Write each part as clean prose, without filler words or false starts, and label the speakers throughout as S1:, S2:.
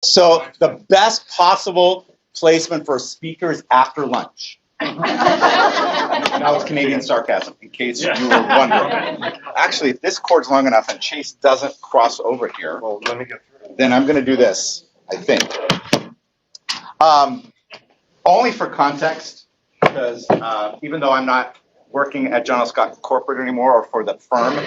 S1: So the best possible placement for a speaker is after lunch. Now it's Canadian sarcasm, in case you were wondering. Actually, if this cord's long enough and Chase doesn't cross over here,
S2: Well, let me get through.
S1: then I'm going to do this, I think. Only for context, because even though I'm not working at John L. Scott Corporate anymore or for the firm,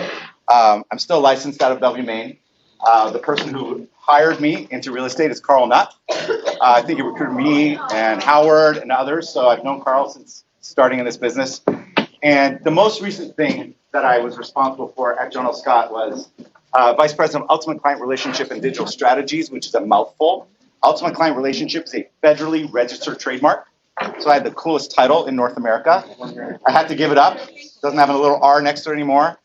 S1: I'm still licensed out of Bellevue, Maine. The person who hired me into real estate is Carl Nutt. I think he recruited me and Howard and others, so I've known Carl since starting in this business. And the most recent thing that I was responsible for at John L. Scott was Vice President of Ultimate Client Relationship and Digital Strategies, which is a mouthful. Ultimate Client Relationship is a federally registered trademark. So I had the coolest title in North America. I had to give it up. It doesn't have a little R next to it anymore.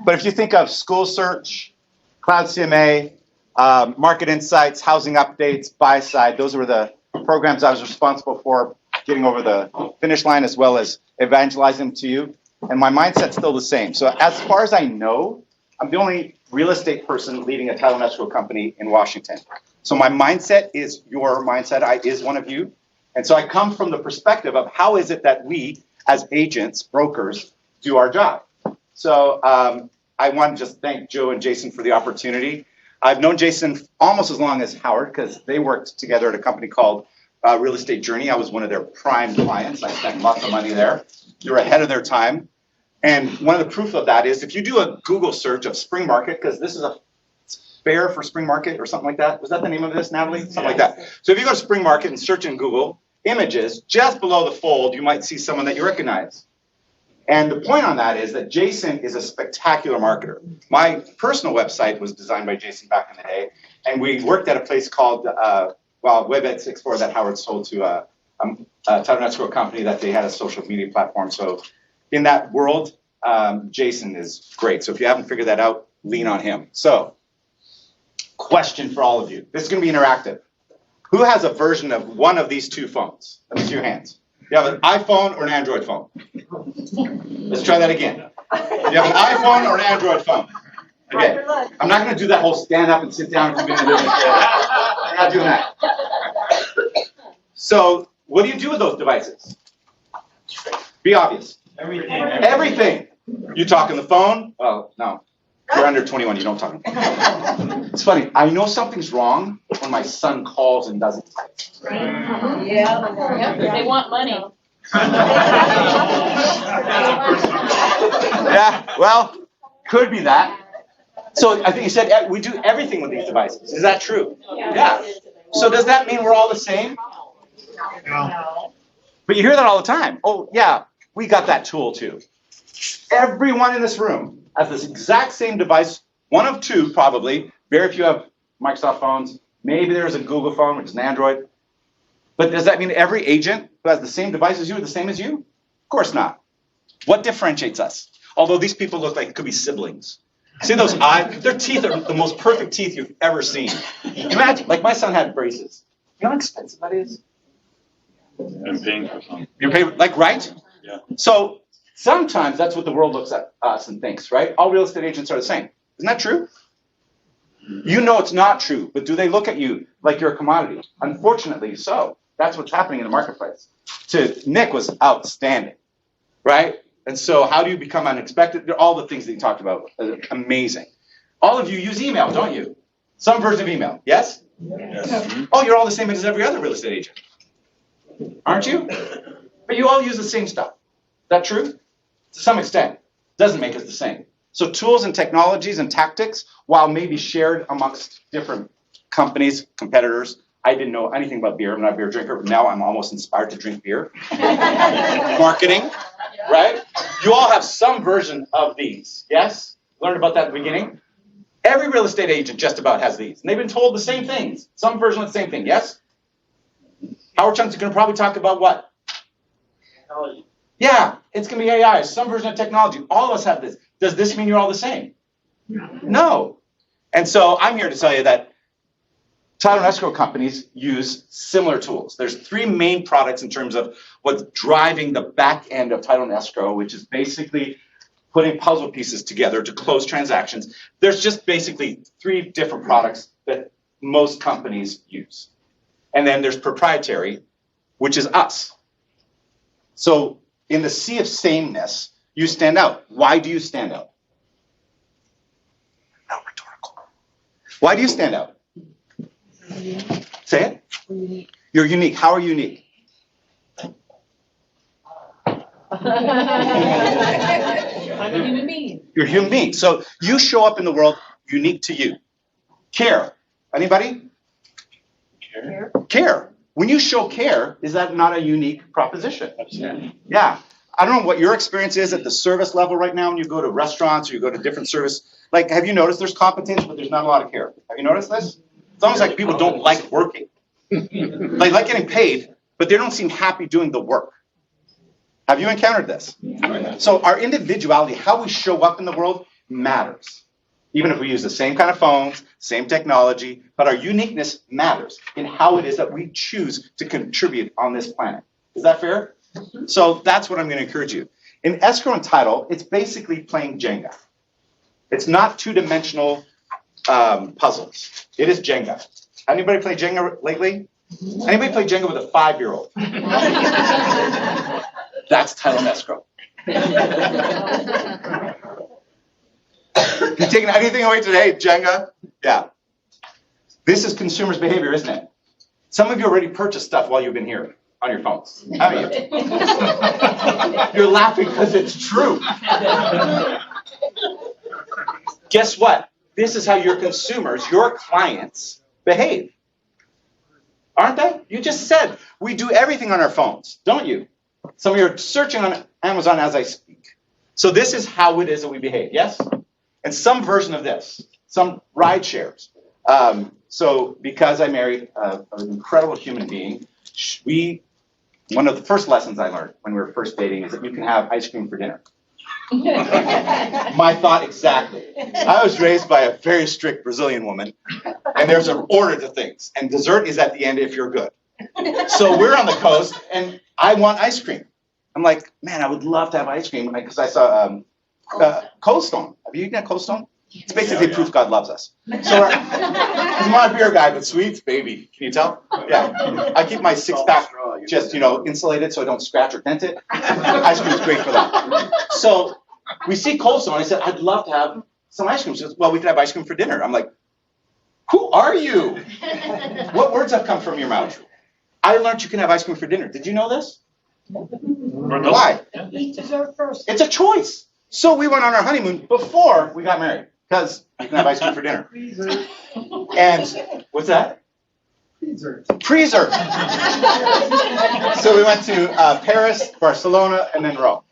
S1: But if you think of school search, Cloud CMA, market insights, housing updates, buy side, those were the programs I was responsible for getting over the finish line as well as evangelizing them to you. And my mindset's still the same. So as far as I know, I'm the only real estate person leading a title and escrow company in Washington. So my mindset is your mindset. I is one of you. And so I come from the perspective of how is it that we, as agents, brokers, do our job. So I want to just thank Joe and Jason for the opportunity. I've known Jason almost as long as Howard because they worked together at a company called Real Estate Journey. I was one of their prime clients. I spent lots of money there. They were ahead of their time. And one of the proof of that is if you do a Google search of spring market, because this is a fair for spring market or something like that. Was that the name of this, Natalie? Something like that. So if you go to spring market and search in Google images, just below the fold, you might see someone that you recognize. And the point on that is that Jason is a spectacular marketer. My personal website was designed by Jason back in the day, and we worked at a place called WebEd64 that Howard sold to a title and escrow company that they had a social media platform. So in that world, Jason is great. So if you haven't figured that out, lean on him. So question for all of you. This is going to be interactive. Who has a version of one of these two phones? Let me see your hands. You have an iPhone or an Android phone? Let's try that again. You have an iPhone or an Android phone? Okay. I'm not going to do that whole stand up and sit down. I'm not doing that. So what do you do with those devices? Be obvious. Everything. You talk on the phone? Well, no. You're under 21. You don't talk. It's funny. I know something's wrong when my son calls and doesn't text.
S3: Yeah. They want money.
S1: Yeah, well, could be that. So I think you said we do everything with these devices. Is that true? Yeah. So does that mean we're all the same?
S2: No.
S1: But you hear that all the time. Oh, yeah, we got that tool too. Everyone in this room has this exact same device, one of two probably. Very few have Microsoft phones. Maybe there's a Google phone, which is an Android. But does that mean every agent who has the same device as you are the same as you? Of course not. What differentiates us? Although these people look like it could be siblings. See those eyes? Their teeth are the most perfect teeth you've ever seen. Imagine, like my son had braces. You know how expensive that is?
S4: I'm paying for some.
S1: You're paying, like, right?
S4: Yeah.
S1: So sometimes that's what the world looks at us and thinks, right? All real estate agents are the same. Isn't that true? You know it's not true, but do they look at you like you're a commodity? Unfortunately, so. That's what's happening in the marketplace. To Nick was outstanding, right? And so how do you become unexpected? All the things that you talked about, amazing. All of you use email, don't you? Some version of email, yes?
S4: Yes.
S1: Oh, you're all the same as every other real estate agent, aren't you? But you all use the same stuff. Is that true? To some extent. Doesn't make us the same. So tools and technologies and tactics, while maybe shared amongst different companies, competitors, I didn't know anything about beer. I'm not a beer drinker, but now I'm almost inspired to drink beer. Marketing, right? You all have some version of these, yes? Learned about that at the beginning. Every real estate agent just about has these. And they've been told the same things. Some version of the same thing, yes? Howard Chung's going to probably talk about what? Technology. Yeah, it's going to be AI, some version of technology. All of us have this. Does this mean you're all the same? No. And so I'm here to tell you that title and escrow companies use similar tools. There's three main products in terms of what's driving the back end of title and escrow, which is basically putting puzzle pieces together to close transactions. There's just basically three different products that most companies use. And then there's proprietary, which is us. So in the sea of sameness, you stand out. Why do you stand out? Not rhetorical. Why do you stand out? Say it. You're unique. How are you unique?
S3: I'm a human being.
S1: You're a human being. So you show up in the world unique to you. Care. Anybody?
S4: Care?
S1: Care. When you show care, is that not a unique proposition?
S4: Absolutely.
S1: Yeah. I don't know what your experience is at the service level right now when you go to restaurants or you go to different service. Like, have you noticed there's competence, but there's not a lot of care? Have you noticed this? It's almost like people don't like working. They like getting paid, but they don't seem happy doing the work. Have you encountered this? So our individuality, how we show up in the world, matters. Even if we use the same kind of phones, same technology, but our uniqueness matters in how it is that we choose to contribute on this planet. Is that fair? So that's what I'm going to encourage you. In escrow and title, it's basically playing Jenga. It's not two-dimensional puzzles. It is Jenga. Anybody play Jenga lately? Anybody play Jenga with a 5-year-old? That's title and escrow. You taking anything away today, Jenga? Yeah. This is consumers' behavior, isn't it? Some of you already purchased stuff while you've been here on your phones, haven't you? You're laughing because it's true. Guess what? This is how your consumers, your clients, behave. Aren't they? You just said we do everything on our phones, don't you? Some of you are searching on Amazon as I speak. So this is how it is that we behave, yes? And some version of this, some ride shares. So because I married an incredible human being, one of the first lessons I learned when we were first dating is that you can have ice cream for dinner. My thought exactly. I was raised by a very strict Brazilian woman, and there's an order to things, and dessert is at the end if you're good. So we're on the coast, and I want ice cream. I'm like, man, I would love to have ice cream because I saw Cold Stone. Have you eaten at Cold Stone? It's basically proof God loves us. So I'm not a beer guy, but sweets, baby. Can you tell? Yeah. I keep my six-pack just, insulated so I don't scratch or dent it. Ice cream's great for that. So we see Cold Stone. I said, I'd love to have some ice cream. She goes, well, we could have ice cream for dinner. I'm like, who are you? What words have come from your mouth? I learned you can have ice cream for dinner. Did you know this? Why?
S2: Eat dessert first.
S1: It's a choice. So we went on our honeymoon before we got married because you can have ice cream for dinner. And what's that? Preserve. So we went to Paris, Barcelona, and then Rome.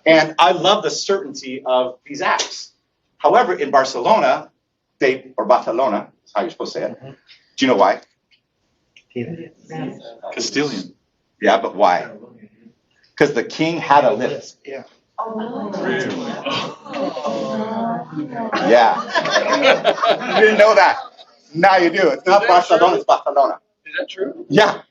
S1: And I love the certainty of these apps. However, in Barcelona, Barcelona, is how you're supposed to say it. Do you know why?
S4: Castilian.
S1: Yeah, but why? Because the king had a list.
S2: Yeah.
S1: Yeah. You didn't know that. Now you do. It's not Barcelona, it's Barcelona.
S4: Is that true?
S1: Yeah.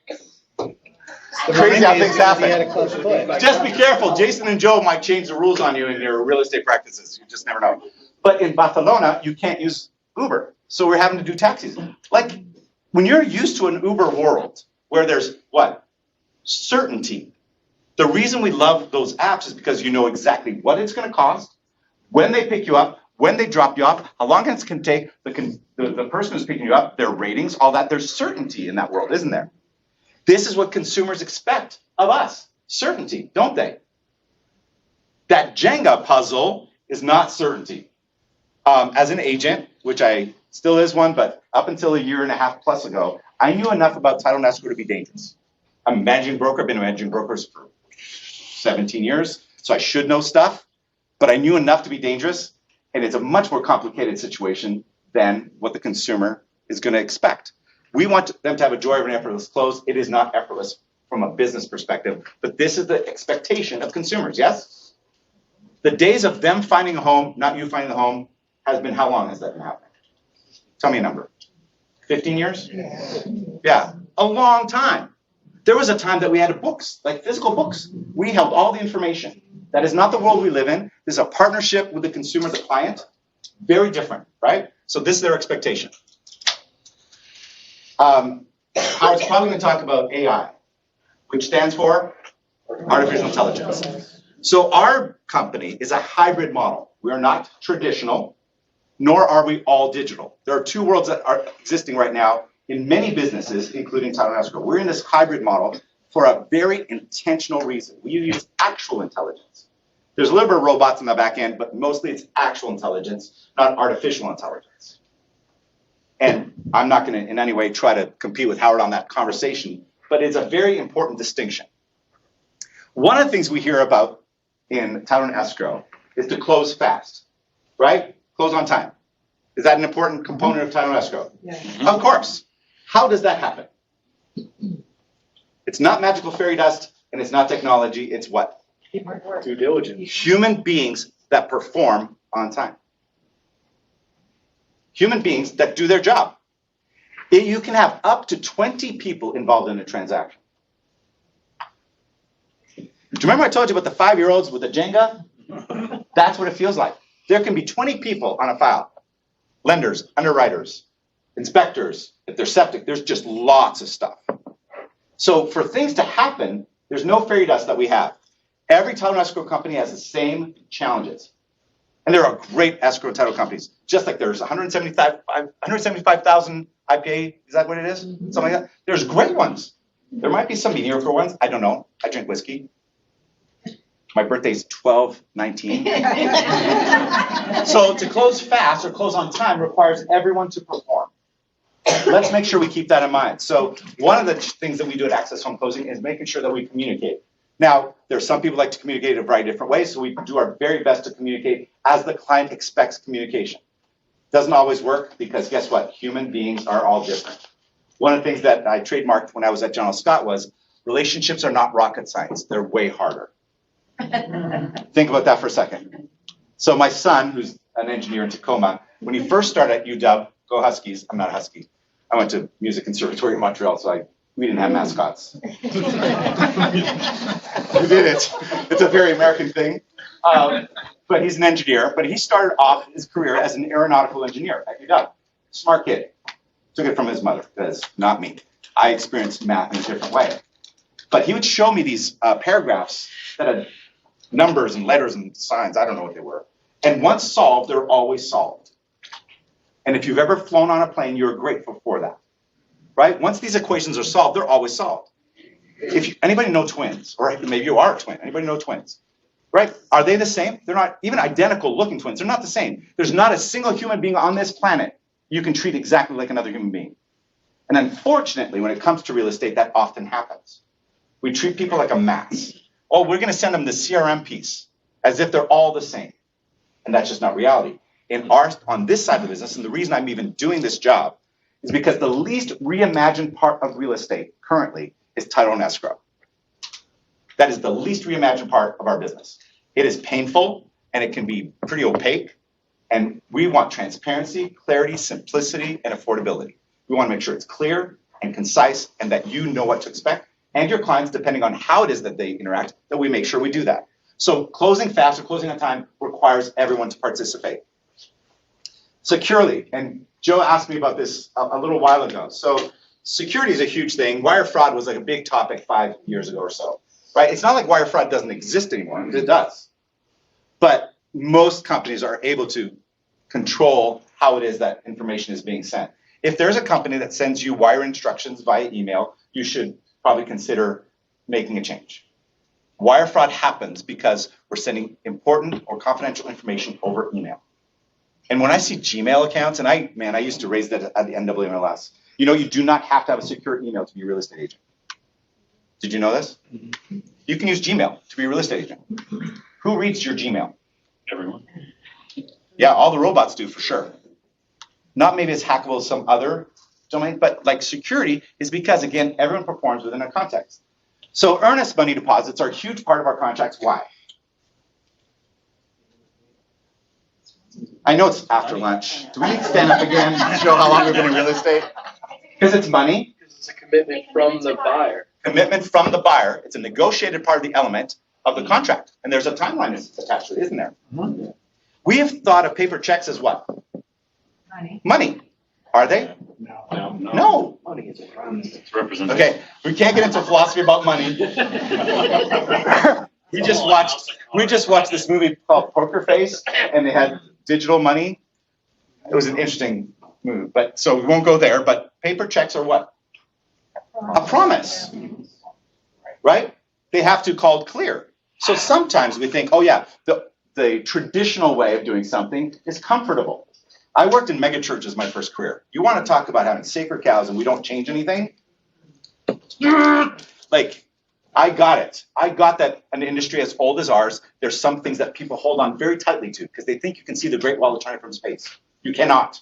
S1: Crazy how things happen.
S2: Had a close play.
S1: Just be careful. Jason and Joe might change the rules on you in your real estate practices. You just never know. But in Barcelona, you can't use Uber. So we're having to do taxis. Like, when you're used to an Uber world where there's what? Certainty. The reason we love those apps is because you know exactly what it's going to cost, when they pick you up, when they drop you off, how long it can take, the person who's picking you up, their ratings, all that. There's certainty in that world, isn't there? This is what consumers expect of us. Certainty, don't they? That Jenga puzzle is not certainty. As an agent, which I still is one, but up until a year and a half plus ago, I knew enough about title and escrow to be dangerous. I'm a managing broker. I've been managing brokers for 17 years, so I should know stuff, but I knew enough to be dangerous, and it's a much more complicated situation than what the consumer is going to expect. We want them to have a joy of an effortless close. It is not effortless from a business perspective, but this is the expectation of consumers, yes? The days of them finding a home, not you finding the home, has been, how long has that been happening? Tell me a number. 15 years? Yeah, a long time. There was a time that we had books, like physical books. We held all the information. That is not the world we live in. This is a partnership with the consumer, the client. Very different, right? So this is their expectation. Howard's probably going to talk about AI, which stands for artificial intelligence. So our company is a hybrid model. We are not traditional, nor are we all digital. There are two worlds that are existing right now in many businesses, including title and escrow. We're in this hybrid model for a very intentional reason. We use actual intelligence. There's a little bit of robots in the back end, but mostly it's actual intelligence, not artificial intelligence. And I'm not going to in any way try to compete with Howard on that conversation, but it's a very important distinction. One of the things we hear about in title and escrow is to close fast, right? Close on time. Is that an important component of title and escrow?
S3: Yeah.
S1: Of course. How does that happen? It's not magical fairy dust, and it's not technology. It's what?
S4: Due diligence.
S1: Human beings that perform on time. Human beings that do their job. You can have up to 20 people involved in a transaction. Do you remember I told you about the 5-year-olds with the Jenga? That's what it feels like. There can be 20 people on a file. Lenders, underwriters, inspectors, if they're septic, there's just lots of stuff. So for things to happen, there's no fairy dust that we have. Every title and escrow company has the same challenges. And there are great escrow title companies, just like there's 175,000 IPA, is that what it is? Something like that. There's great ones. There might be some mediocre ones, I don't know. I drink whiskey. My birthday's 12/19. So to close fast or close on time requires everyone to perform. Let's make sure we keep that in mind. So one of the things that we do at Access Home Closing is making sure that we communicate. Now, there's some people like to communicate in a variety of different ways, so we do our very best to communicate as the client expects communication. Doesn't always work because guess what? Human beings are all different. One of the things that I trademarked when I was at General Scott was relationships are not rocket science. They're way harder. Think about that for a second. So my son, who's an engineer in Tacoma, when he first started at UW, go Huskies, I'm not a Husky. I went to Music Conservatory in Montreal, so we didn't have mascots. We did it. It's a very American thing. But he's an engineer, but he started off his career as an aeronautical engineer at UW. Smart kid. Took it from his mother, because not me. I experienced math in a different way. But he would show me these paragraphs that had numbers and letters and signs, I don't know what they were. And once solved, they're always solved. And if you've ever flown on a plane, you're grateful for that. Right? Once these equations are solved, they're always solved. Anybody know twins? Or maybe you are a twin. Anybody know twins? Right? Are they the same? They're not even identical looking twins. They're not the same. There's not a single human being on this planet you can treat exactly like another human being. And unfortunately, when it comes to real estate, that often happens. We treat people like a mass. Oh, we're going to send them the CRM piece as if they're all the same. And that's just not reality. On this side of the business, and the reason I'm even doing this job, is because the least reimagined part of real estate currently is title and escrow. That is the least reimagined part of our business. It is painful, and it can be pretty opaque, and we want transparency, clarity, simplicity, and affordability. We want to make sure it's clear and concise, and that you know what to expect, and your clients, depending on how it is that they interact, that we make sure we do that. So closing fast or closing on time requires everyone to participate. Securely, and Joe asked me about this a little while ago. So security is a huge thing. Wire fraud was like a big topic 5 years ago or so, right? It's not like wire fraud doesn't exist anymore. It does. But most companies are able to control how it is that information is being sent. If there's a company that sends you wire instructions via email, you should probably consider making a change. Wire fraud happens because we're sending important or confidential information over email. And when I see Gmail accounts, and I used to raise that at the NWMLS, you do not have to have a secure email to be a real estate agent. Did you know this? Mm-hmm. You can use Gmail to be a real estate agent. Who reads your Gmail?
S4: Everyone.
S1: Yeah, all the robots do for sure. Not maybe as hackable as some other domain, but like security is because, again, everyone performs within a context. So earnest money deposits are a huge part of our contracts. Why? I know it's after lunch. Do we need to stand up again to show how long we've been in real estate? Because it's money.
S5: Because it's a commitment from the buyer.
S1: Commitment from the buyer. It's a negotiated part of the element of the contract. And there's a timeline attached to it, isn't there? Mm-hmm. We have thought of paper checks as what?
S3: Money.
S1: Money. Are they? No.
S4: It's represented.
S1: Okay, we can't get into philosophy about money. We just watched this movie called Poker Face, and they had digital money. It was an interesting movie, but so we won't go there. But paper checks are what? A promise, right? They have to call clear. So sometimes we think, oh yeah, the traditional way of doing something is comfortable. I worked in mega churches my first career. You want to talk about having sacred cows and we don't change anything? Like, I got it. I got that an industry as old as ours, there's some things that people hold on very tightly to because they think you can see the Great Wall of China from space. You cannot.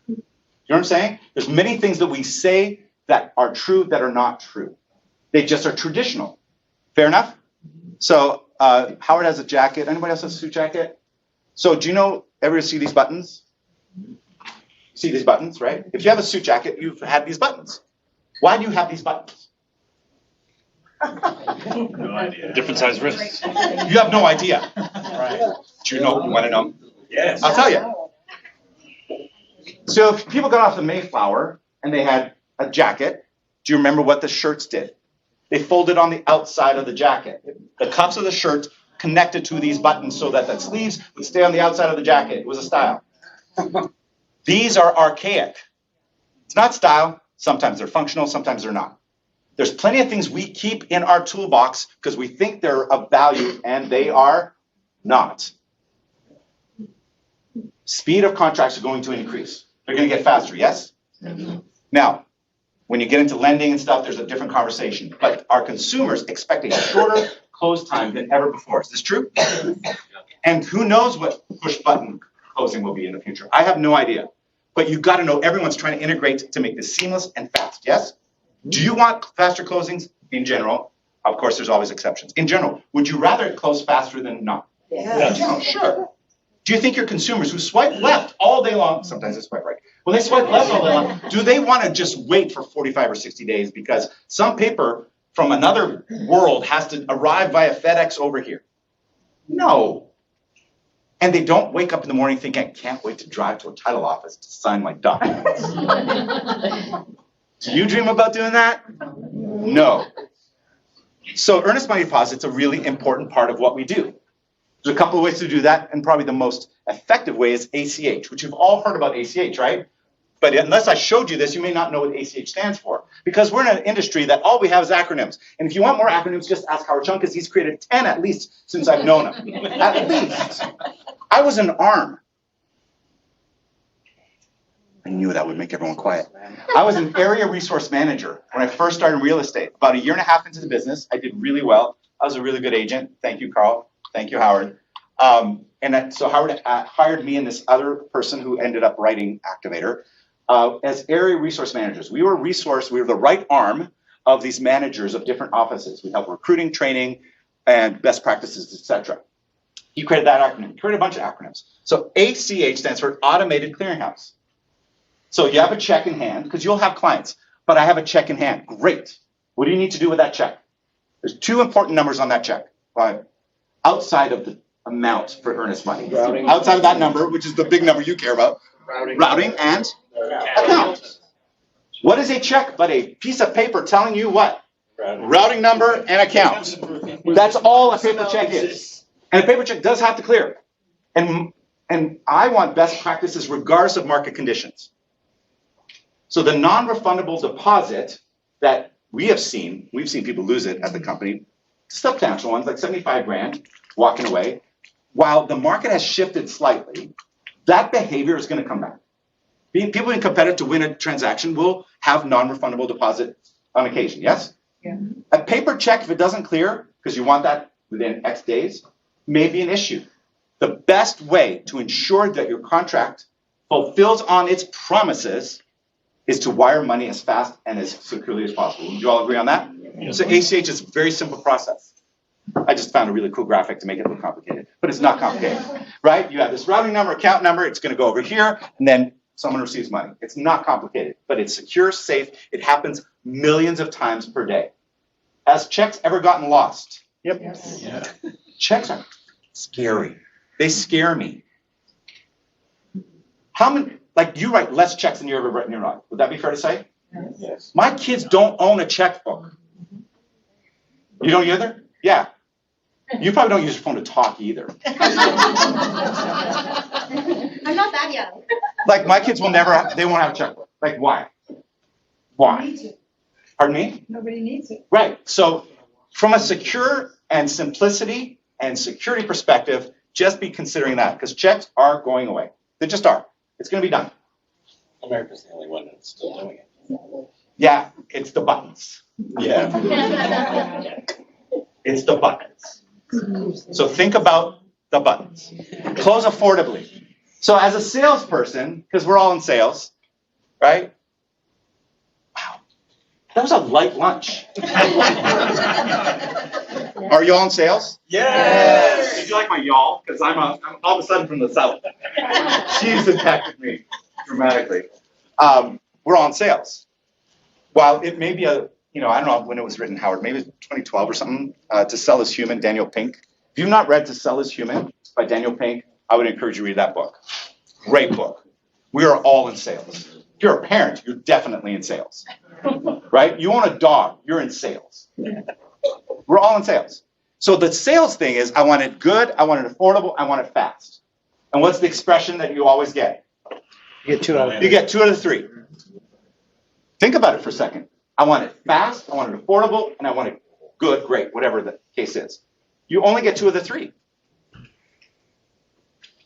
S1: You know what I'm saying? There's many things that we say that are true that are not true. They just are traditional. Fair enough? So Howard has a jacket. Anybody else has a suit jacket? So do you know, ever see these buttons? See these buttons, right? If you have a suit jacket, you've had these buttons. Why do you have these buttons?
S4: No idea. Different size wrists.
S1: You have no idea.
S4: Right.
S1: Do you know? You want to know?
S4: Yes.
S1: I'll tell you. So if people got off the Mayflower and they had a jacket, do you remember what the shirts did? They folded on the outside of the jacket. The cuffs of the shirt connected to these buttons so that the sleeves would stay on the outside of the jacket. It was a style. These are archaic. It's not style. Sometimes they're functional, sometimes they're not. There's plenty of things we keep in our toolbox because we think they're of value and they are not. Speed of contracts are going to increase. They're going to get faster, yes? Now, when you get into lending and stuff, there's a different conversation. But our consumers expect a shorter close time than ever before. Is this true? And who knows what push button closing will be in the future? I have no idea. But you've got to know everyone's trying to integrate to make this seamless and fast, yes? Do you want faster closings in general? Of course, there's always exceptions. In general, would you rather it close faster than not?
S2: Yeah.
S1: In general, sure. Do you think your consumers who swipe left all day long, sometimes they swipe right, well, they swipe left all day long, do they want to just wait for 45 or 60 days because some paper from another world has to arrive via FedEx over here? No. And they don't wake up in the morning thinking, I can't wait to drive to a title office to sign my documents. Do you dream about doing that? No. So earnest money deposit's a really important part of what we do. There's a couple of ways to do that, and probably the most effective way is ACH, which you've all heard about ACH, right? But unless I showed you this, you may not know what ACH stands for, because we're in an industry that all we have is acronyms. And if you want more acronyms, just ask Howard Chung, because he's created 10 at least since I've known him. At least. I was an ARM. I knew that would make everyone quiet. I was an area resource manager when I first started in real estate. About a year and a half into the business, I did really well. I was a really good agent. Thank you, Carl. Thank you, Howard. So Howard hired me and this other person who ended up writing Activator as area resource managers. We were the right arm of these managers of different offices. We help recruiting, training, and best practices, etc. He created that acronym. He created a bunch of acronyms. So ACH stands for Automated Clearinghouse. So you have a check in hand, because you'll have clients, but I have a check in hand. Great. What do you need to do with that check? There's two important numbers on that check. Outside of the amount for earnest money.
S5: Routing.
S1: Outside of that number, which is the big number you care about. Routing and account. What is a check but a piece of paper telling you what? Routing number and account. That's all a paper check is. And a paper check does have to clear. And I want best practices regardless of market conditions. So the non-refundable deposit that we've seen people lose it at the company, substantial ones like 75 grand walking away. While the market has shifted slightly, that behavior is going to come back. People in competitive to win a transaction will have non-refundable deposit on occasion, yes?
S3: Yeah.
S1: A paper check, if it doesn't clear, because you want that within X days, may be an issue. The best way to ensure that your contract fulfills on its promises is to wire money as fast and as securely as possible. Would you all agree on that? So ACH is a very simple process. I just found a really cool graphic to make it look complicated, but it's not complicated, right? You have this routing number, account number, it's going to go over here, and then someone receives money. It's not complicated, but it's secure, safe. It happens millions of times per day. Has checks ever gotten lost? Yep.
S3: Yes.
S4: Yeah.
S1: Checks are scary. They scare me. How many? like you write less checks than you ever written in your life. Would that be fair to say?
S4: Yes.
S1: My kids don't own a checkbook. You don't either? Yeah. You probably don't use your phone to talk either.
S2: I'm not that young.
S1: Like my kids will never, they won't have a checkbook. Like why? Why?
S2: Needs it.
S1: Pardon me?
S2: Nobody needs it.
S1: Right. So from a secure and simplicity and security perspective, just be considering that because checks are going away. They just are. It's going to be done.
S4: America's the only one that's still doing it.
S1: Yeah, it's the buttons.
S4: Yeah.
S1: It's the buttons. So think about the buttons. Close affordably. So as a salesperson, because we're all in sales, right? Wow, that was a light lunch. Are y'all in sales?
S4: Yes.
S1: Did you like my y'all? Because I'm all of a sudden from the south. She's impacted me dramatically. We're all in sales. While it may be I don't know when it was written, Howard, maybe 2012 or something, To Sell is Human, Daniel Pink. If you've not read To Sell is Human by Daniel Pink, I would encourage you to read that book. Great book. We are all in sales. If you're a parent, you're definitely in sales, right? You own a dog, you're in sales. We're all in sales. So the sales thing is, I want it good, I want it affordable, I want it fast. And what's the expression that you always get?
S6: You get 2 out of
S1: You get 2 out of 3. Think about it for a second. I want it fast, I want it affordable, and I want it good, great, whatever the case is. You only get 2 of the 3.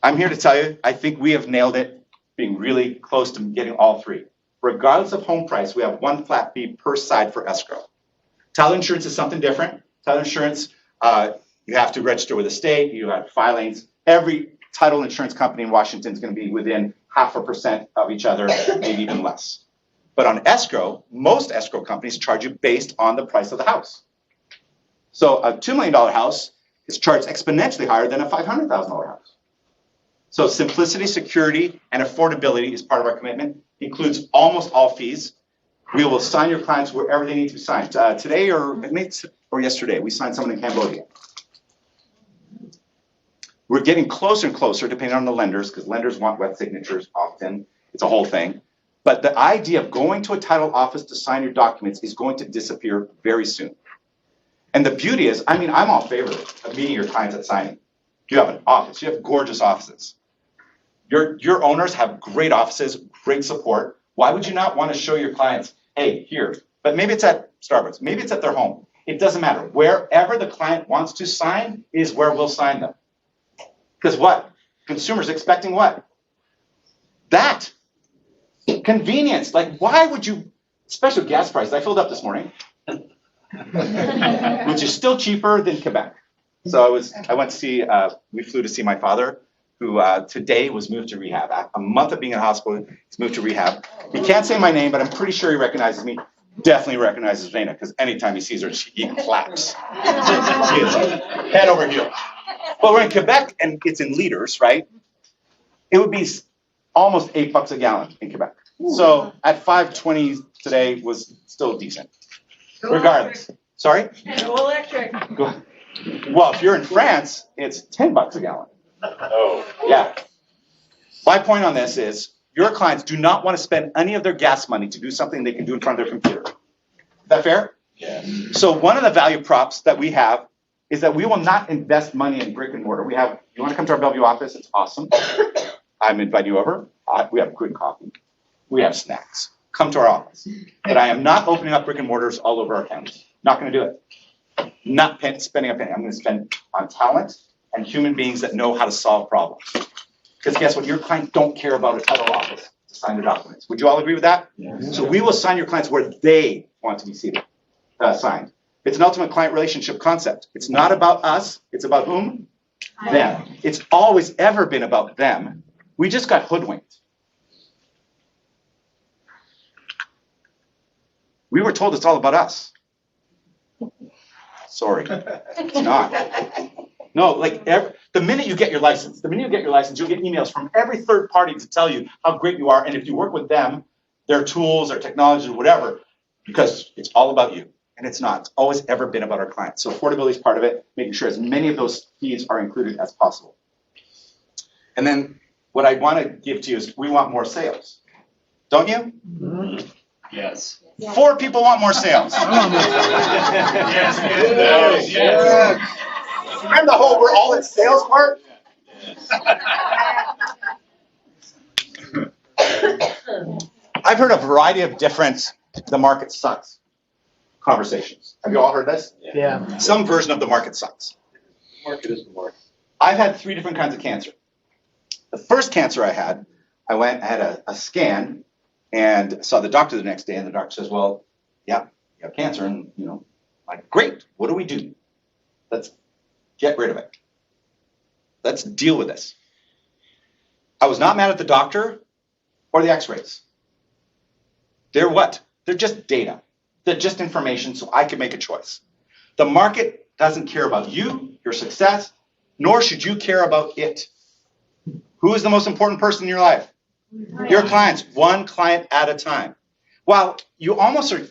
S1: I'm here to tell you, I think we have nailed it, being really close to getting all 3. Regardless of home price, we have 1 flat fee per side for escrow. Title insurance is something different. Title insurance, you have to register with the state, you have filings. Every title insurance company in Washington is going to be within 0.5% of each other, maybe even less. But on escrow, most escrow companies charge you based on the price of the house. So a $2 million house is charged exponentially higher than a $500,000 house. So simplicity, security, and affordability is part of our commitment. Includes almost all fees. We will sign your clients wherever they need to be signed. Today or yesterday, we signed someone in Cambodia. We're getting closer and closer, depending on the lenders, because lenders want wet signatures often. It's a whole thing. But the idea of going to a title office to sign your documents is going to disappear very soon. And the beauty is, I'm all favor of meeting your clients at signing. You have an office. You have gorgeous offices. Your owners have great offices, great support. Why would you not want to show your clients, hey, here, but maybe it's at Starbucks, maybe it's at their home. It doesn't matter. Wherever the client wants to sign is where we'll sign them. Because what? Consumers expecting what? That. Convenience. Like, why would you, especially gas prices, I filled up this morning, which is still cheaper than Quebec. So I went to see, we flew to see my father, who today was moved to rehab. A month of being in the hospital, he's moved to rehab. He can't say my name, but I'm pretty sure he recognizes me. Definitely recognizes Vena, because anytime he sees her, he claps. She is head over heels. But we're in Quebec, and it's in liters, right? It would be almost $8 a gallon in Quebec. So at 5.20 today was still decent. Regardless. Sorry?
S3: No electric.
S1: Well, if you're in France, it's $10 a gallon.
S4: Oh.
S1: Yeah. My point on this is your clients do not want to spend any of their gas money to do something they can do in front of their computer. Is that fair?
S4: Yeah.
S1: So one of the value props that we have is that we will not invest money in brick and mortar. You want to come to our Bellevue office? It's awesome. I'm inviting you over. We have good coffee. We have snacks. Come to our office. But I am not opening up brick and mortars all over our campus. Not going to do it. Not spending a penny. I'm going to spend on talent and human beings that know how to solve problems. Because guess what? Your clients don't care about a title office to sign their documents. Would you all agree with that?
S4: Yes.
S1: So we will sign your clients where they want to be signed. It's an ultimate client relationship concept. It's not about us. It's about whom? Them. It's always ever been about them. We just got hoodwinked. We were told it's all about us. Sorry, it's not. No, like the minute you get your license, you'll get emails from every third party to tell you how great you are, and if you work with them, their tools, their technology, whatever, because it's all about you, and it's not. It's always ever been about our clients. So affordability is part of it, making sure as many of those fees are included as possible. And then what I want to give to you is we want more sales. Don't you?
S4: Yes.
S1: 4 people want more sales.
S4: Yes.
S1: Remember the whole we're all in sales part? I've heard a variety of different the market sucks conversations. Have you all heard this?
S5: Yeah.
S1: Some version of the market sucks.
S4: Market is the market.
S1: I've had 3 different kinds of cancer. The first cancer I had a scan and saw the doctor the next day, and the doctor says, well, yeah, you have cancer, and like, great, what do we do? Let's get rid of it. Let's deal with this. I was not mad at the doctor or the x-rays. They're what? They're just data. They're just information so I can make a choice. The market doesn't care about you, your success, nor should you care about it. Who is the most important person in your life? Your clients, one client at a time. Well, you almost can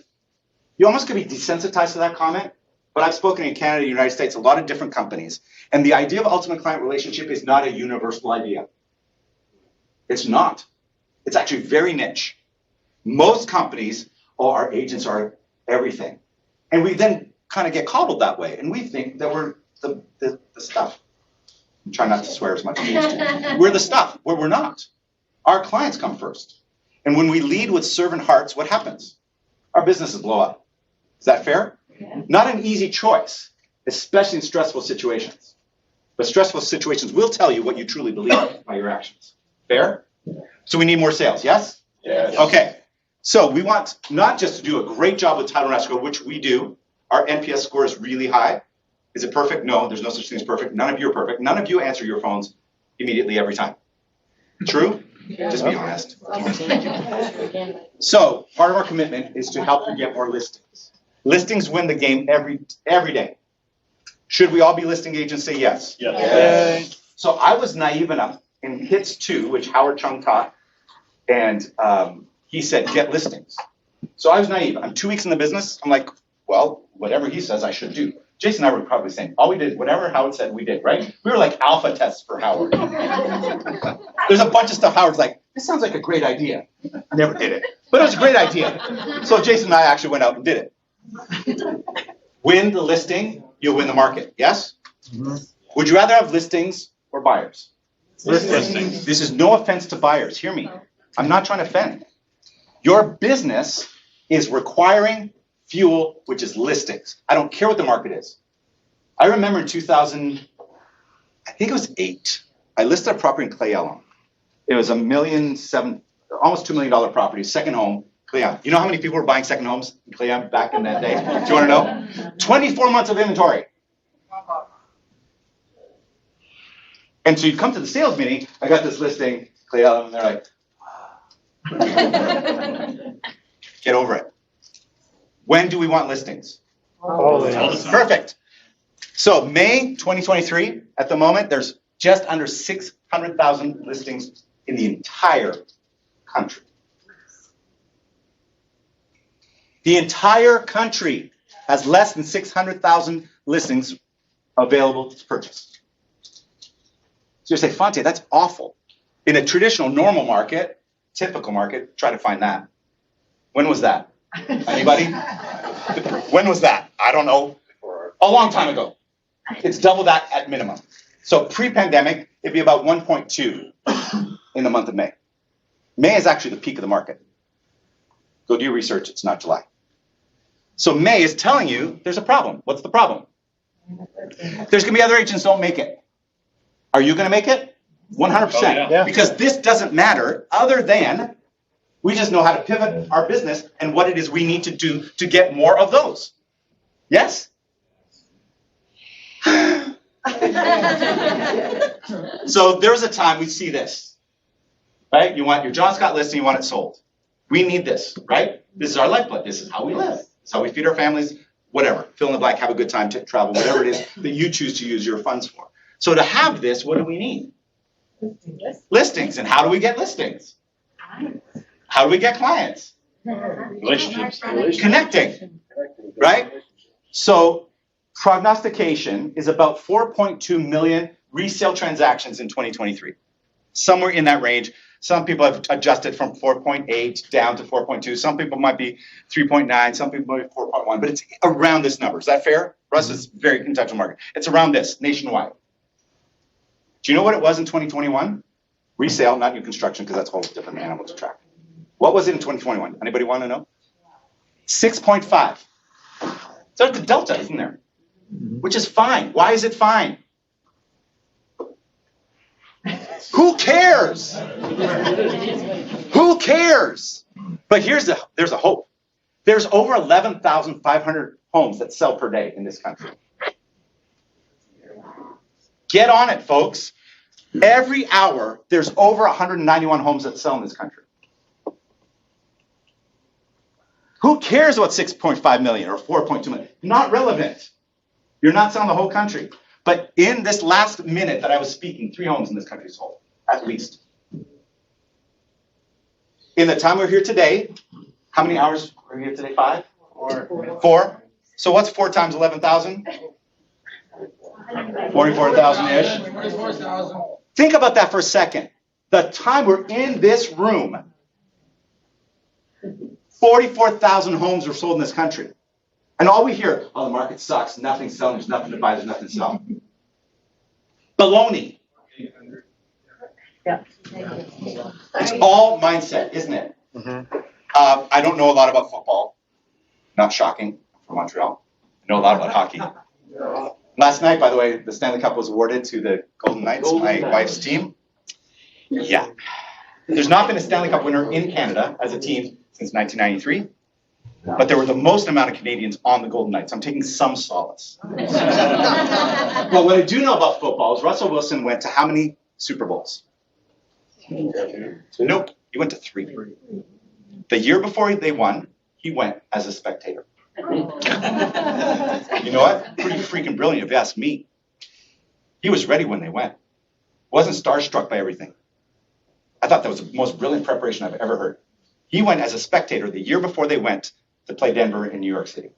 S1: be desensitized to that comment, but I've spoken in Canada, the United States, a lot of different companies, and the idea of ultimate client relationship is not a universal idea. It's not. It's actually very niche. Most companies, our agents are everything. And we then kind of get coddled that way, and we think that we're the stuff. I'm trying not to swear as much as I used to. We're the stuff, where we're not. Our clients come first. And when we lead with servant hearts, what happens? Our businesses blow up. Is that fair?
S3: Yeah.
S1: Not an easy choice, especially in stressful situations. But stressful situations will tell you what you truly believe by your actions. Fair? So we need more sales, yes?
S4: Yes.
S1: Okay. So we want not just to do a great job with title and escrow, which we do. Our NPS score is really high. Is it perfect? No, there's no such thing as perfect. None of you are perfect. None of you answer your phones immediately every time. True? Just be honest. So part of our commitment is to help you get more listings. Listings win the game every day. Should we all be listing agents? Say yes.
S4: Yes.
S1: So I was naive enough in HITS 2, which Howard Chung taught, and he said, get listings. So I was naive. I'm 2 weeks in the business. I'm like, well, whatever he says I should do. Jason and I were probably saying, all we did, whatever Howard said, we did, right? We were like alpha tests for Howard. There's a bunch of stuff Howard's like, this sounds like a great idea. I never did it, but it was a great idea. So Jason and I actually went out and did it. Win the listing, you'll win the market, yes? Mm-hmm. Would you rather have listings or buyers?
S4: Listings.
S1: This is no offense to buyers, hear me. I'm not trying to offend. Your business is requiring fuel, which is listings. I don't care what the market is. I remember in 2000, I think it was 8, I listed a property in Clay Elm. It was $1.7 million, almost $2 million property, second home, Clay Elm. You know how many people were buying second homes in Clay Elm back in that day? Do you want to know? 24 months of inventory. And so you come to the sales meeting, I got this listing, Clay Elm, and they're like, get over it. When do we want listings?
S5: Always.
S1: Perfect. So May 2023, at the moment, there's just under 600,000 listings in the entire country. The entire country has less than 600,000 listings available to purchase. So you say, Fonte, that's awful. In a traditional normal market, typical market, try to find that. When was that? Anybody? When was that? I don't know. A long time ago. It's double that at minimum. So pre-pandemic, it'd be about 1.2 in the month of May. May is actually the peak of the market. Go do your research, it's not July. So May is telling you there's a problem. What's the problem? There's gonna be other agents don't make it. Are you gonna make it? 100%.
S4: Oh,
S5: yeah.
S1: Because this doesn't matter other than we just know how to pivot our business and what it is we need to do to get more of those. Yes? So there's a time we see this, right? You want your John Scott listing, you want it sold. We need this, right? This is our lifeblood. This is how we live. This is how we feed our families, whatever. Fill in the blank, have a good time, travel, whatever it is that you choose to use your funds for. So to have this, what do we need? Listings. And how do we get listings? How do we get clients?
S4: Relationships.
S1: Connecting, right? So prognostication is about 4.2 million resale transactions in 2023. somewhere in that range. Some people have adjusted from 4.8 down to 4.2. Some people might be 3.9. Some people might be 4.1. But it's around this number. Is that fair? Russ is very contextual market. It's around this nationwide. Do you know what it was in 2021? Resale, not new construction, because that's a whole different animal to track. What was it in 2021? Anybody want to know? 6.5. So it's a delta, isn't there? Which is fine. Why is it fine? Who cares? Who cares? But there's a hope. There's over 11,500 homes that sell per day in this country. Get on it, folks. Every hour, there's over 191 homes that sell in this country. Who cares about 6.5 million or 4.2 million? Not relevant. You're not selling the whole country. But in this last minute that I was speaking, 3 homes in this country sold, at least. In the time we're here today, how many hours are we here today? 5? 4. So what's 4 times 11,000? 44,000-ish. Think about that for a second. The time we're in this room, 44,000 homes were sold in this country. And all we hear, oh, the market sucks, nothing's selling, there's nothing to buy, there's nothing to sell. Baloney.
S3: Yeah.
S1: It's all mindset, isn't it? I don't know a lot about football. Not shocking, I'm from Montreal. I know a lot about hockey. Last night, by the way, the Stanley Cup was awarded to the Golden Knights, my wife's team. Yeah. There's not been a Stanley Cup winner in Canada as a team since 1993. But there were the most amount of Canadians on the Golden Knights. I'm taking some solace. But what I do know about football is Russell Wilson went to how many Super Bowls? Nope, he went to 3. The year before they won, he went as a spectator. You know what? Pretty freaking brilliant if you ask me. He was ready when they went. Wasn't starstruck by everything. I thought that was the most brilliant preparation I've ever heard. He went as a spectator the year before they went to play Denver in New York City.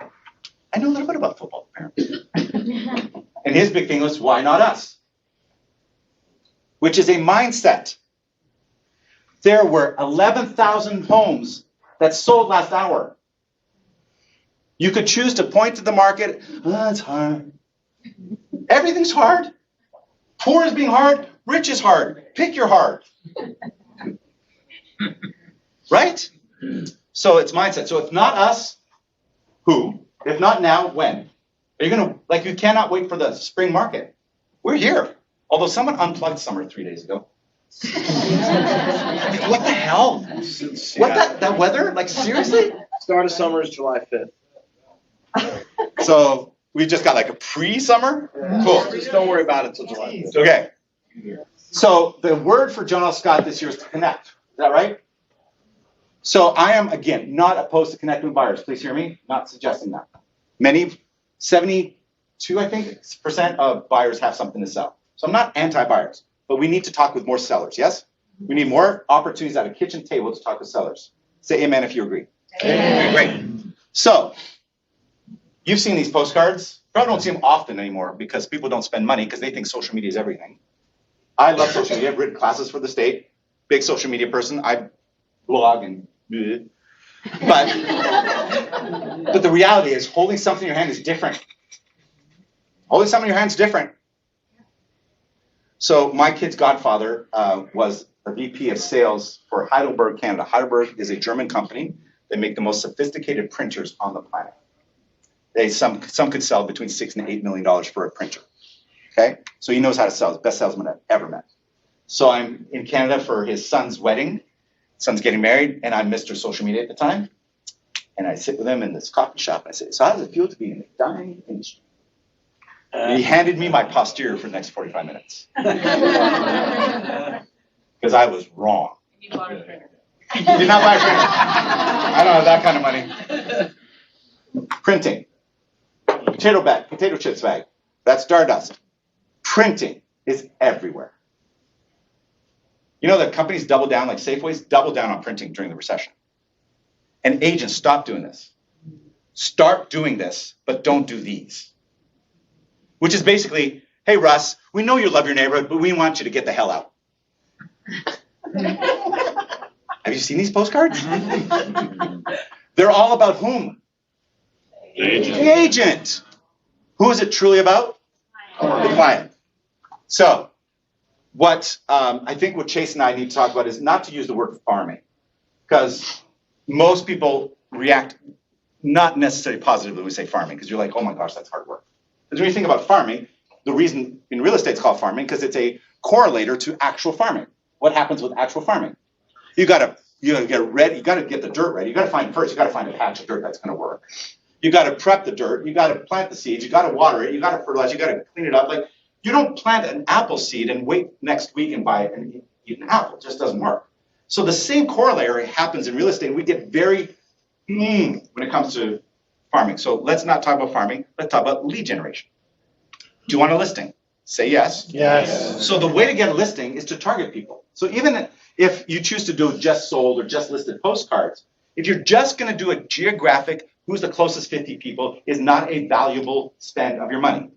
S1: I know a little bit about football, apparently. And his big thing was, why not us? Which is a mindset. There were 11,000 homes that sold last hour. You could choose to point to the market, oh, it's hard. Everything's hard. Poor is being hard, rich is hard. Pick your hard. Right? So it's mindset. So if not us, who? If not now, when? Are you going to, like, you cannot wait for the spring market. We're here. Although someone unplugged summer 3 days ago. What the hell? What, that weather? Like, seriously?
S5: Start of summer is July 5th.
S1: So we just got like a pre-summer? Cool.
S5: Just don't worry about it until July 5th.
S1: Okay. So the word for John L. Scott this year is to connect. Is that right? So I am, again, not opposed to connecting with buyers. Please hear me. Not suggesting that. 72, I think, % of buyers have something to sell. So I'm not anti-buyers, but we need to talk with more sellers, yes? We need more opportunities at a kitchen table to talk with sellers. Say amen if you agree. Amen. Great. So you've seen these postcards. Probably don't see them often anymore because people don't spend money because they think social media is everything. I love social media. I've written classes for the state. Big social media person. I blog and bleh. But the reality is holding something in your hand is different. Holding something in your hand is different. So my kid's godfather was a VP of sales for Heidelberg, Canada. Heidelberg is a German company. They make the most sophisticated printers on the planet. Some could sell between $6 and $8 million for a printer. Okay, so he knows how to sell. He's the best salesman I've ever met. So I'm in Canada for his son's wedding. Son's getting married, and I'm Mr. Social Media at the time. And I sit with him in this coffee shop, and I say, so how does it feel to be in the dying industry? And he handed me my posterior for the next 45 minutes. Because I was wrong.
S3: You bought a printer.
S1: Did not buy a printer. I don't have that kind of money. Printing. Potato chips bag. That's Stardust. Printing is everywhere. You know that companies double down, like Safeway's double down on printing during the recession. And agents, stop doing this. Start doing this, but don't do these. Which is basically, hey Russ, we know you love your neighborhood, but we want you to get the hell out. Have you seen these postcards? They're all about whom?
S4: The agent.
S1: The agent. Who is it truly about? The client. So, what I think what Chase and I need to talk about is not to use the word farming, because most people react not necessarily positively when we say farming, because you're like, oh my gosh, that's hard work. Because when you think about farming, the reason in real estate it's called farming because it's a correlator to actual farming. What happens with actual farming? You gotta get ready. You gotta get the dirt ready. You gotta find a patch of dirt that's gonna work. You gotta prep the dirt. You gotta plant the seeds. You gotta water it. You gotta fertilize. You gotta clean it up. Like you don't plant an apple seed and wait next week and buy it and eat an apple. It just doesn't work. So the same corollary happens in real estate. We get very when it comes to farming. So let's not talk about farming. Let's talk about lead generation. Do you want a listing? Say yes.
S3: Yes.
S1: So the way to get a listing is to target people. So even if you choose to do just sold or just listed postcards, if you're just going to do a geographic, who's the closest 50 people, is not a valuable spend of your money.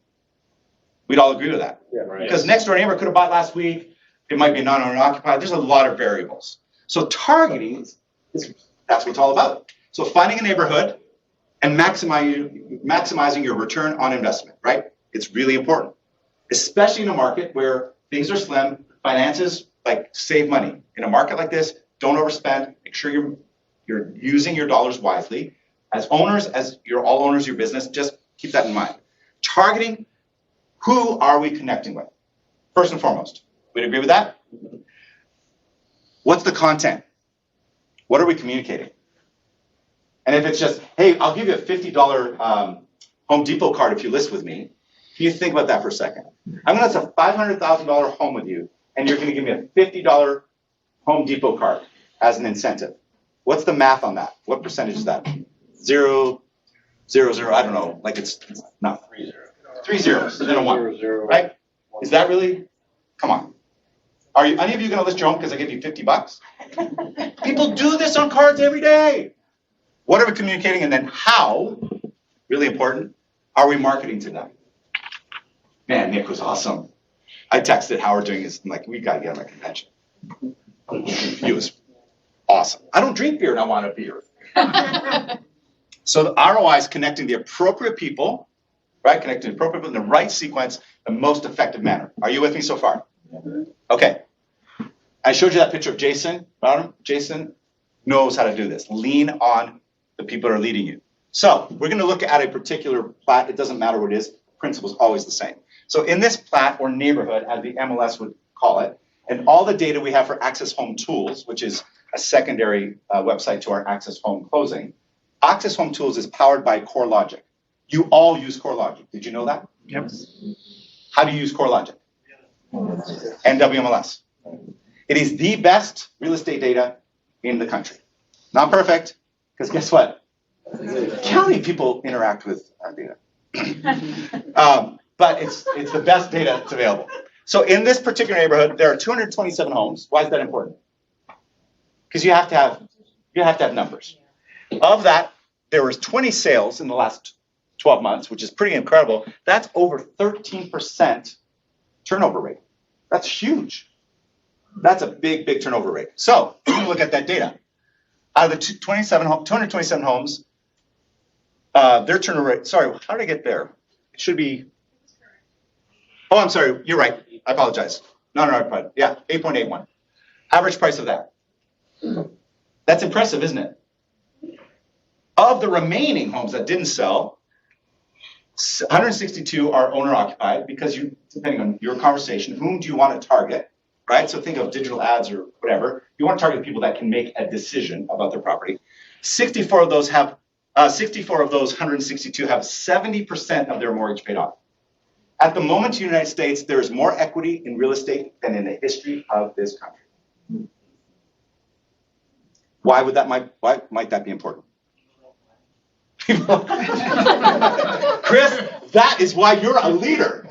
S1: We'd all agree with that.
S5: Yeah, right.
S1: Because next door neighbor could have bought last week. It might be non-owner occupied. There's a lot of variables. So targeting that's what it's all about. So finding a neighborhood and maximizing your return on investment, right? It's really important, especially in a market where things are slim, finances, like save money. In a market like this, don't overspend. Make sure you're using your dollars wisely. As owners, as you're all owners of your business, just keep that in mind. Targeting, who are we connecting with? First and foremost, we'd agree with that? What's the content? What are we communicating? And if it's just, hey, I'll give you a $50 Home Depot card if you list with me, can you think about that for a second? I'm going to list a $500,000 home with you, and you're going to give me a $50 Home Depot card as an incentive. What's the math on that? What percentage is that? 0, 0, 0, I don't know. Like it's not
S4: 3-0.
S1: 3 zeros, and then a 1,
S5: 0.
S1: right? Is that really? Come on. Are you, any of you going to list your home because I give you $50? People do this on cards every day. What are we communicating, and then how, really important, are we marketing to them? Man, Nick was awesome. I texted Howard doing his, I'm like, we got to get him a convention. He was awesome. I don't drink beer and I want a beer. So the ROI is connecting the appropriate people, right? Connecting the appropriate people in the right sequence, the most effective manner. Are you with me so far? Okay. I showed you that picture of Jason. Jason knows how to do this. Lean on the people that are leading you. So we're going to look at a particular plat. It doesn't matter what it is. The principle is always the same. So in this plat or neighborhood, as the MLS would call it, and all the data we have for Access Home Tools, which is a secondary website to our Access Home closing, Access Home Tools is powered by CoreLogic. You all use CoreLogic. Did you know that?
S3: Yep.
S1: How do you use CoreLogic? NWMLS. It is the best real estate data in the country. Not perfect, because guess what? County people interact with our data. But it's the best data that's available. So in this particular neighborhood, there are 227 homes. Why is that important? Because you have to have numbers. Of that, there was 20 sales in the last 12 months, which is pretty incredible. That's over 13% turnover rate. That's huge. That's a big, big turnover rate. So we're going to look at that data. Out of the 227 homes, their turnover rate, sorry, how did I get there? It should be, oh, I'm sorry, you're right. I apologize. No, yeah, 8.81. Average price of that. That's impressive, isn't it? Of the remaining homes that didn't sell, 162 are owner occupied because depending on your conversation, whom do you want to target, right? So think of digital ads or whatever. You want to target people that can make a decision about their property. 64 of those 162 have 70% of their mortgage paid off. At the moment in the United States, there is more equity in real estate than in the history of this country. Why might that be important? Chris, that is why you're a leader.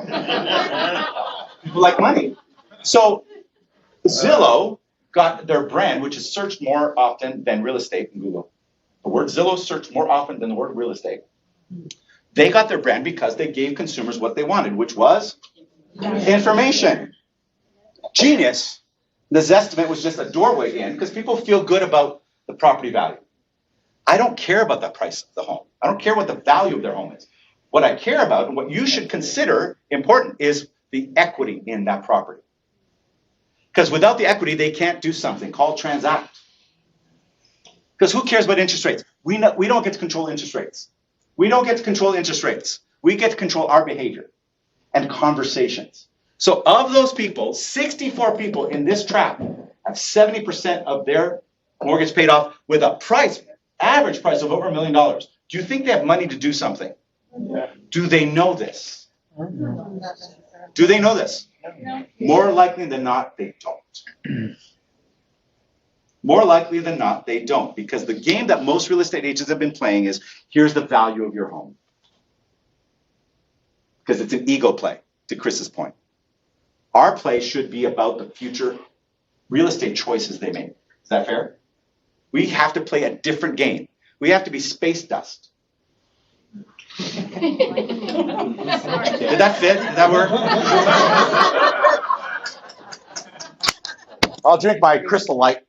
S1: People like money. So Zillow got their brand, which is searched more often than real estate in Google. The word Zillow is searched more often than the word real estate. They got their brand because they gave consumers what they wanted, which was information. Genius. The Zestimate was just a doorway in because people feel good about the property value. I don't care about the price of the home. I don't care what the value of their home is. What I care about and what you should consider important is the equity in that property. Because without the equity, they can't do something called transact. Because who cares about interest rates? We don't get to control interest rates. We don't get to control interest rates. We get to control our behavior and conversations. So of those people, 64 people in this trap have 70% of their mortgage paid off with a average price of over $1 million. Do you think they have money to do something?
S5: Yeah.
S1: Do they know this? Do they know this? More likely than not, they don't. More likely than not, they don't. Because the game that most real estate agents have been playing is, here's the value of your home. Because it's an ego play, to Chris's point. Our play should be about the future real estate choices they make. Is that fair? We have to play a different game. We have to be space dust. Did that fit? Did that work? I'll drink my Crystal Light.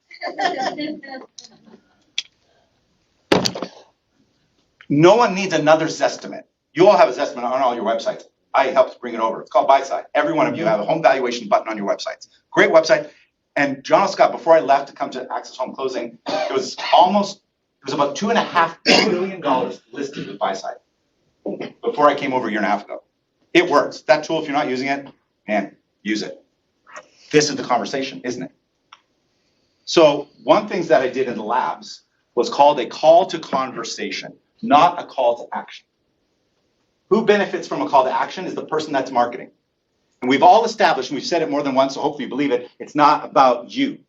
S1: No one needs another Zestimate. You all have a Zestimate on all your websites. I helped bring it over. It's called Buyside. Every one of you have a home valuation button on your websites. Great website. And John Scott, before I left to come to Access Home Closing, it was about $2.5 billion listed with Buyside before I came over a year and a half ago. It works. That tool, if you're not using it, man, use it. This is the conversation, isn't it? So one thing that I did in the labs was called a call to conversation, not a call to action. Who benefits from a call to action is the person that's marketing. And we've all established, and we've said it more than once, so hopefully you believe it, it's not about you.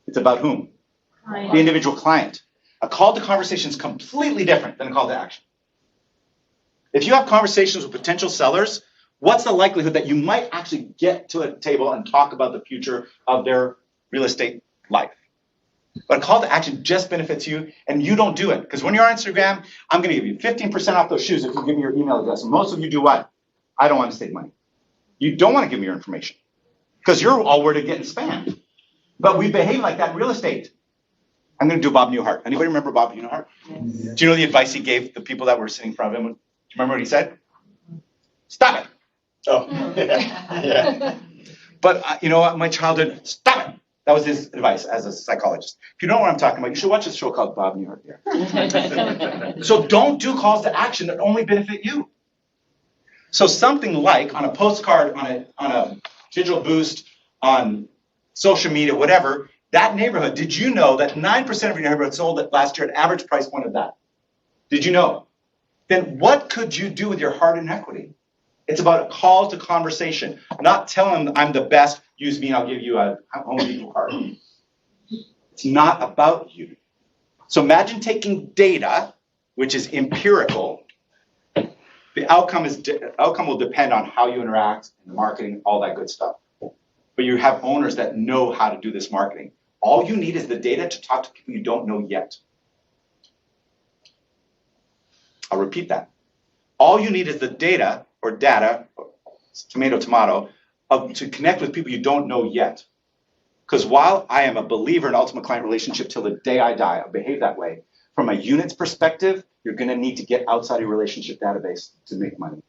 S1: It's about whom? The individual client. A call to conversation is completely different than a call to action. If you have conversations with potential sellers, what's the likelihood that you might actually get to a table and talk about the future of their real estate life? But a call to action just benefits you, and you don't do it. Because when you're on Instagram, I'm going to give you 15% off those shoes if you give me your email address. And most of you do what? I don't want to save money. You don't want to give me your information because you're all worried of getting spammed. But we behave like that in real estate. I'm going to do Bob Newhart. Anybody remember Bob Newhart? Yes. Do you know the advice he gave the people that were sitting in front of him? Do you remember what he said? Stop it.
S5: Oh, yeah.
S1: But you know what? My childhood, stop it. That was his advice as a psychologist. If you don't know what I'm talking about, you should watch this show called Bob Newhart. Yeah. So don't do calls to action that only benefit you. So something like on a postcard, on a digital boost, on social media, whatever, that neighborhood, did you know that 9% of your neighborhood sold it last year at average price point of that? Did you know? Then what could you do with your hard-earned equity? It's about a call to conversation, not telling them I'm the best, use me, I'll give you a Home Depot card. It's not about you. So imagine taking data, which is empirical. The outcome will depend on how you interact, and the marketing, all that good stuff. But you have owners that know how to do this marketing. All you need is the data to talk to people you don't know yet. I'll repeat that. All you need is the data, tomato, to connect with people you don't know yet. Because while I am a believer in ultimate client relationship till the day I die, I'll behave that way. From a units perspective, you're going to need to get outside your relationship database to make money. Do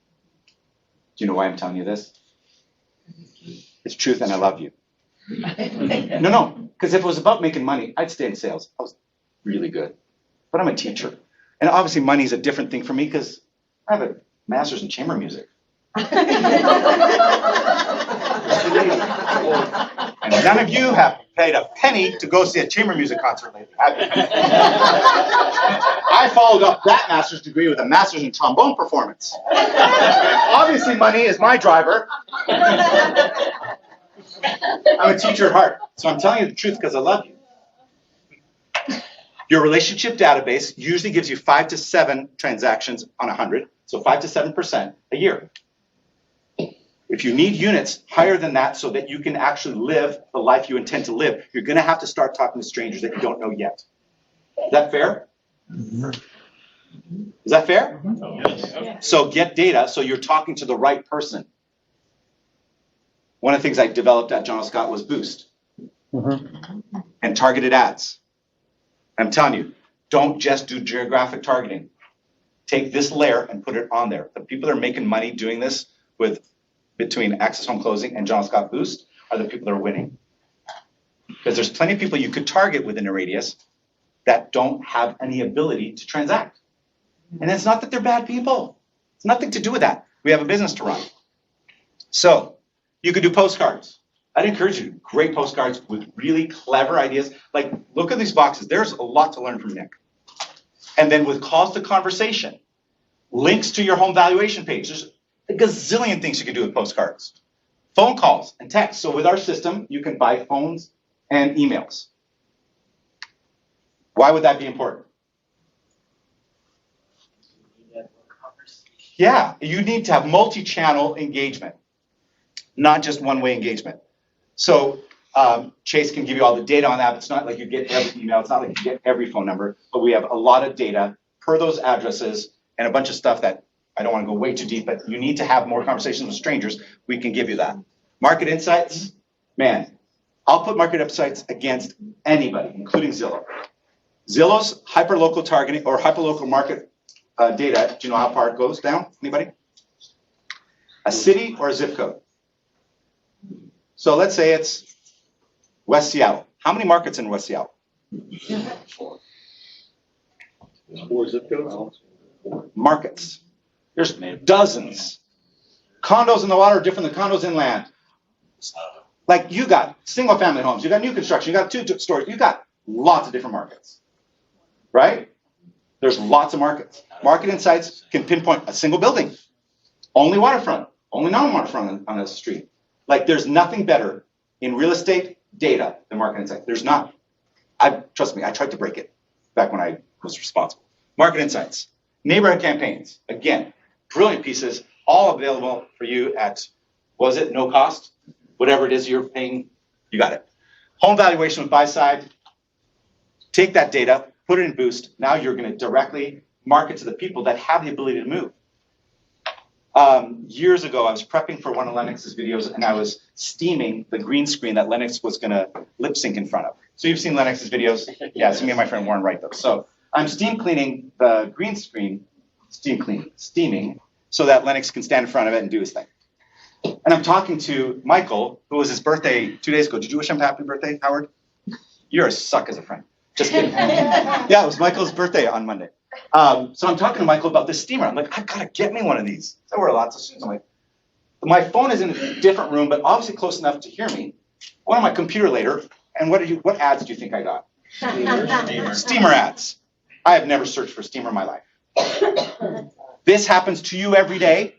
S1: you know why I'm telling you this? It's truth and I love you. No, because if it was about making money, I'd stay in sales. I was really good. But I'm a teacher. And obviously money is a different thing for me because I have a master's in chamber music. And none of you have paid a penny to go see a chamber music concert lately, have you? I followed up that master's degree with a master's in trombone performance. Obviously, money is my driver. I'm a teacher at heart, so I'm telling you the truth because I love you. Your relationship database usually gives you 5 to 7 transactions on 100, so 5 to 7% a year. If you need units higher than that so that you can actually live the life you intend to live, you're going to have to start talking to strangers that you don't know yet. Is that fair? Is that fair?
S4: Yes.
S1: So get data so you're talking to the right person. One of the things I developed at John Scott was Boost. and targeted ads. I'm telling you, don't just do geographic targeting. Take this layer and put it on there. The people that are making money doing this with between Access Home Closing and John Scott Boost are the people that are winning. Because there's plenty of people you could target within a radius that don't have any ability to transact. And it's not that they're bad people. It's nothing to do with that. We have a business to run. So you could do postcards. I'd encourage you to do great postcards with really clever ideas. Like, look at these boxes. There's a lot to learn from Nick. And then with calls to conversation, links to your home valuation page. There's a gazillion things you can do with postcards. Phone calls and texts. So with our system, you can buy phones and emails. Why would that be important? Yeah, you need to have multi-channel engagement, not just one-way engagement. So Chase can give you all the data on that. But it's not like you get every email. It's not like you get every phone number. But we have a lot of data per those addresses and a bunch of stuff that I don't want to go way too deep, but you need to have more conversations with strangers. We can give you that. Market insights, man, I'll put market insights against anybody, including Zillow. Zillow's hyperlocal targeting or hyperlocal market data, do you know how far it goes down? Anybody? A city or a zip code? So let's say it's West Seattle. How many markets in West Seattle?
S5: 4 zip codes.
S1: Markets. There's dozens. Condos in the water are different than condos inland. Like, you got single family homes, you got new construction, you got 2 stories, you got lots of different markets, right? There's lots of markets. Market insights can pinpoint a single building, only waterfront, only non-waterfront on a street. Like, there's nothing better in real estate data than market insights. There's not. Trust me, I tried to break it back when I was responsible. Market insights, neighborhood campaigns, again, brilliant pieces, all available for you at, was it no cost? Whatever it is you're paying, you got it. Home valuation with buy side, take that data, put it in Boost. Now you're going to directly market to the people that have the ability to move. Years ago, I was prepping for one of Lennox's videos, and I was steaming the green screen that Lennox was going to lip sync in front of. So you've seen Lennox's videos? Yeah, it's me and my friend Warren write those. So I'm steam cleaning the green screen, steaming, so that Lennox can stand in front of it and do his thing. And I'm talking to Michael, who was his birthday 2 days ago. Did you wish him happy birthday, Howard? You're a suck as a friend. Just kidding. Yeah, it was Michael's birthday on Monday. So I'm talking to Michael about this steamer. I'm like, I've got to get me one of these. I wear lots of suits. I'm like, my phone is in a different room, but obviously close enough to hear me. I went on my computer later, and what ads do you think I got? Steamer ads. I have never searched for steamer in my life. This happens to you every day,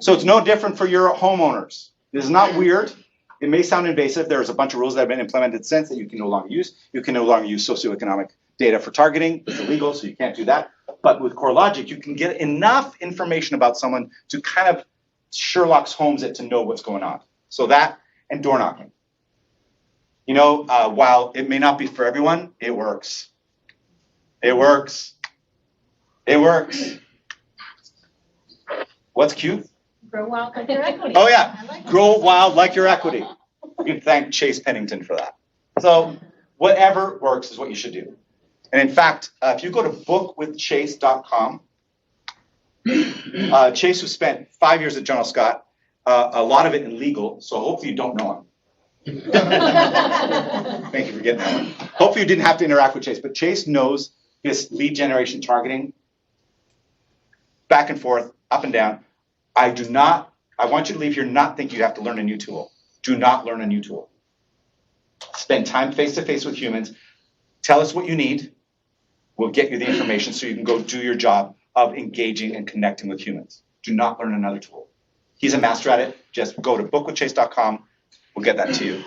S1: so it's no different for your homeowners. This is not weird. It may sound invasive. There's a bunch of rules that have been implemented since that you can no longer use. You can no longer use socioeconomic data for targeting. It's illegal, so you can't do that. But with CoreLogic, you can get enough information about someone to kind of Sherlock Holmes it to know what's going on. So that and door knocking. You know, while it may not be for everyone, it works. It works. It works. What's cute?
S2: Grow wild like your equity.
S1: Oh yeah,
S2: I like
S1: grow
S2: that.
S1: wild like your equity. You can thank Chase Pennington for that. So whatever works is what you should do. And in fact, if you go to bookwithchase.com, Chase, who spent 5 years at General Scott, a lot of it in legal, so hopefully you don't know him. Thank you for getting that one. Hopefully you didn't have to interact with Chase, but Chase knows his lead generation targeting back and forth, up and down. I want you to leave here not think you have to learn a new tool. Do not learn a new tool. Spend time face-to-face with humans. Tell us what you need. We'll get you the information so you can go do your job of engaging and connecting with humans. Do not learn another tool. He's a master at it. Just go to bookwithchase.com. We'll get that to you.